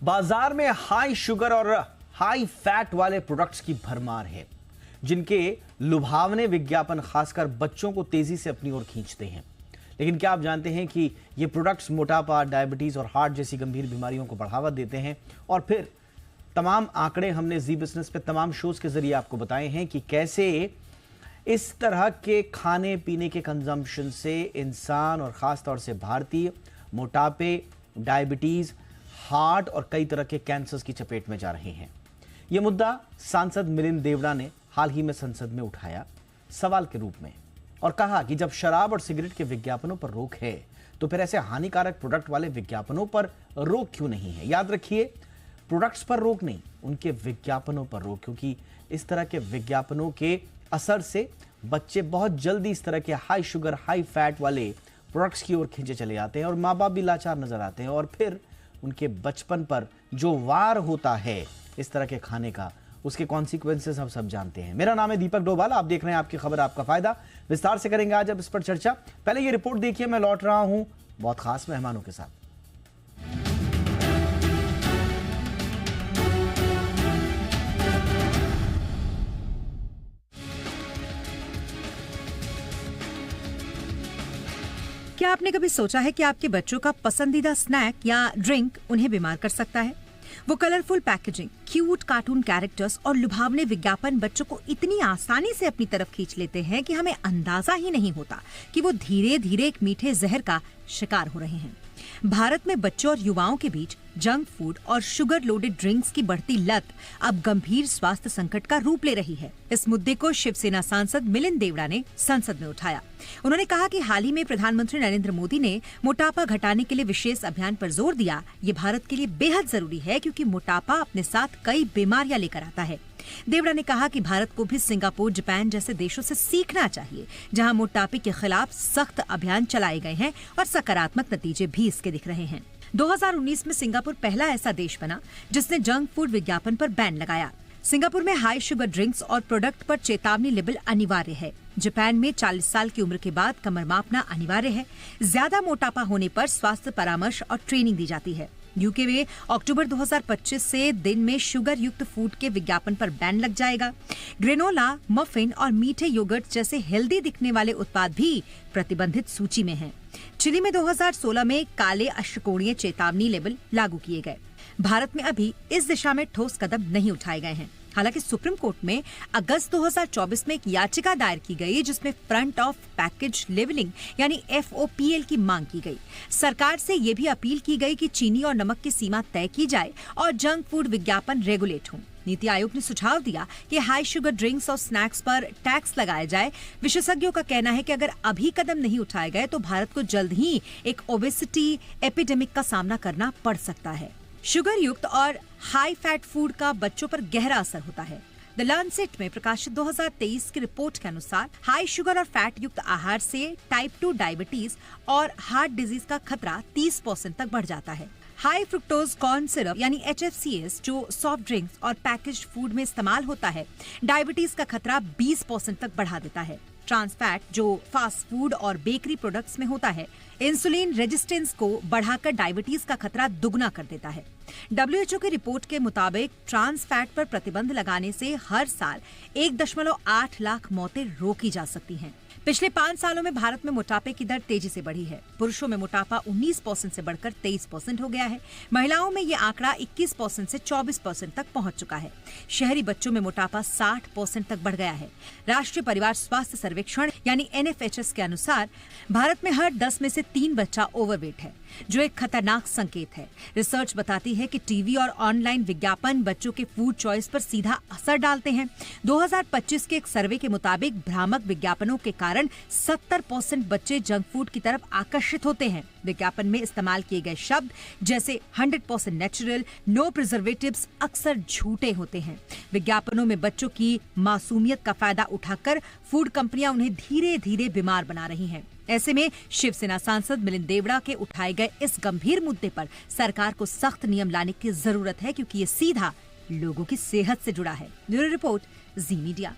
बाजार में high sugar और हाई फैट वाले प्रोडक्ट्स की भरमार है, जिनके लुभावने विज्ञापन खासकर बच्चों को तेजी से अपनी ओर खींचते हैं। लेकिन क्या आप जानते हैं कि ये प्रोडक्ट्स मोटापा, डायबिटीज और हार्ट जैसी गंभीर बीमारियों को बढ़ावा देते हैं। और फिर तमाम आंकड़े हमने जी बिजनेस पे तमाम शोज के जरिए आपको बताए हैं कि कैसे इस तरह के खाने पीने के कंजम्पशन से इंसान और खास तौर से भारतीय मोटापे, डायबिटीज, हार्ट और कई तरह के कैंसर्स की चपेट में जा रहे हैं। यह मुद्दा सांसद मिलिंद देवड़ा ने हाल ही में संसद में उठाया सवाल के रूप में और कहा कि जब शराब और सिगरेट के विज्ञापनों पर रोक है तो फिर ऐसे हानिकारक प्रोडक्ट वाले विज्ञापनों पर रोक क्यों नहीं है। याद रखिए, प्रोडक्ट्स पर रोक नहीं, उनके विज्ञापनों पर रोक, क्योंकि इस तरह के विज्ञापनों के असर से बच्चे बहुत जल्दी इस तरह के हाई शुगर, हाई फैट वाले प्रोडक्ट्स की ओर खींचे चले जाते हैं और माँ बाप भी लाचार नजर आते हैं और फिर उनके बचपन पर जो वार होता है इस तरह के खाने का, उसके कॉन्सिक्वेंसेस हम सब जानते हैं। मेरा नाम है दीपक डोभाल, आप देख रहे हैं आपकी खबर आपका फायदा। विस्तार से करेंगे आज अब इस पर चर्चा। पहले ये रिपोर्ट देखिए, मैं लौट रहा हूं बहुत खास मेहमानों के साथ। क्या आपने कभी सोचा है कि आपके बच्चों का पसंदीदा स्नैक या ड्रिंक उन्हें बीमार कर सकता है? वो colourful packaging, cute cartoon characters और लुभावने विज्ञापन बच्चों को इतनी आसानी से अपनी तरफ खींच लेते हैं कि हमें अंदाजा ही नहीं होता कि वो धीरे धीरे एक मीठे जहर का शिकार हो रहे हैं। भारत में बच्चों और युवाओं के बीच जंक फूड और शुगर लोडेड ड्रिंक्स की बढ़ती लत अब गंभीर स्वास्थ्य संकट का रूप ले रही है। इस मुद्दे को शिवसेना सांसद मिलिंद देवड़ा ने संसद में उठाया। उन्होंने कहा कि हाल ही में प्रधानमंत्री नरेंद्र मोदी ने मोटापा घटाने के लिए विशेष अभियान पर जोर दिया। ये भारत के लिए बेहद जरूरी है क्योंकि मोटापा अपने साथ कई बीमारियां लेकर आता है। देवड़ा ने कहा कि भारत को भी सिंगापुर, जापान जैसे देशों से सीखना चाहिए, जहां मोटापे के खिलाफ सख्त अभियान चलाए गए हैं और सकारात्मक नतीजे भी इसके दिख रहे हैं। 2019 में सिंगापुर पहला ऐसा देश बना जिसने जंक फूड विज्ञापन पर बैन लगाया। सिंगापुर में हाई शुगर ड्रिंक्स और प्रोडक्ट पर चेतावनी लेबल अनिवार्य है। जापान में 40 साल की उम्र के बाद कमर मापना अनिवार्य है। ज्यादा मोटापा होने पर स्वास्थ्य परामर्श और ट्रेनिंग दी जाती है। यूके में अक्टूबर 2025 से दिन में शुगर युक्त फूड के विज्ञापन पर बैन लग जाएगा। ग्रेनोला, मफिन और मीठे योगर्ट जैसे हेल्दी दिखने वाले उत्पाद भी प्रतिबंधित सूची में हैं। चिली में 2016 में काले अष्टकोणीय चेतावनी लेबल लागू किए गए। भारत में अभी इस दिशा में ठोस कदम नहीं उठाए गए हैं। हालांकि सुप्रीम कोर्ट में अगस्त 2024 में एक याचिका दायर की गई जिसमें फ्रंट ऑफ पैकेज लेवलिंग यानी FOPL की मांग की गई। सरकार से ये भी अपील की गई कि चीनी और नमक की सीमा तय की जाए और जंक फूड विज्ञापन रेगुलेट हों। नीति आयोग ने सुझाव दिया कि हाई शुगर ड्रिंक्स और स्नैक्स पर टैक्स लगाया जाए। विशेषज्ञों का कहना है कि अगर अभी कदम नहीं उठाए गए तो भारत को जल्द ही एक ओबेसिटी एपिडेमिक का सामना करना पड़ सकता है। शुगर युक्त और हाई फैट फूड का बच्चों पर गहरा असर होता है। द लैंसेट में प्रकाशित 2023 की रिपोर्ट के अनुसार हाई शुगर और फैट युक्त आहार से टाइप 2 डायबिटीज और हार्ट डिजीज का खतरा 30% तक बढ़ जाता है। हाई फ्रुक्टोज कॉर्न सिरप यानी HFCS जो सॉफ्ट ड्रिंक्स और पैकेज्ड फूड में इस्तेमाल होता है, डायबिटीज का खतरा 20% तक बढ़ा देता है। ट्रांस फैट जो फास्ट फूड और बेकरी प्रोडक्ट्स में होता है, इंसुलिन रेजिस्टेंस को बढ़ाकर डायबिटीज का खतरा दुगना कर देता है। WHO की रिपोर्ट के मुताबिक ट्रांस फैट पर प्रतिबंध लगाने से हर साल 1.8 लाख मौतें रोकी जा सकती हैं। पिछले 5 सालों में भारत में मोटापे की दर तेजी से बढ़ी है। पुरुषों में मोटापा 19% से बढ़कर 23% हो गया है। महिलाओं में ये आंकड़ा 21% से 24% तक पहुंच चुका है। शहरी बच्चों में मोटापा 60% तक बढ़ गया है। राष्ट्रीय परिवार स्वास्थ्य सर्वेक्षण यानी NFHS के अनुसार भारत में हर 10 में से 3 बच्चा ओवरवेट है, जो एक खतरनाक संकेत है। रिसर्च बताती है कि टीवी और ऑनलाइन विज्ञापन बच्चों के फूड चॉइस पर सीधा असर डालते हैं। 2025 के एक सर्वे के मुताबिक भ्रामक विज्ञापनों के कारण 70% बच्चे जंक फूड की तरफ आकर्षित होते हैं। विज्ञापन में इस्तेमाल किए गए शब्द जैसे 100% नेचुरल, नो प्रिजर्वेटिव्स अक्सर झूठे होते हैं। विज्ञापनों में बच्चों की मासूमियत का फायदा उठाकर फूड कंपनियां उन्हें धीरे धीरे बीमार बना रही हैं। ऐसे में शिवसेना सांसद मिलिंद देवड़ा के उठाए गए इस गंभीर मुद्दे पर सरकार को सख्त नियम लाने की जरूरत है, क्योंकि ये सीधा लोगों की सेहत से जुड़ा है। ब्यूरो रिपोर्ट, जी मीडिया।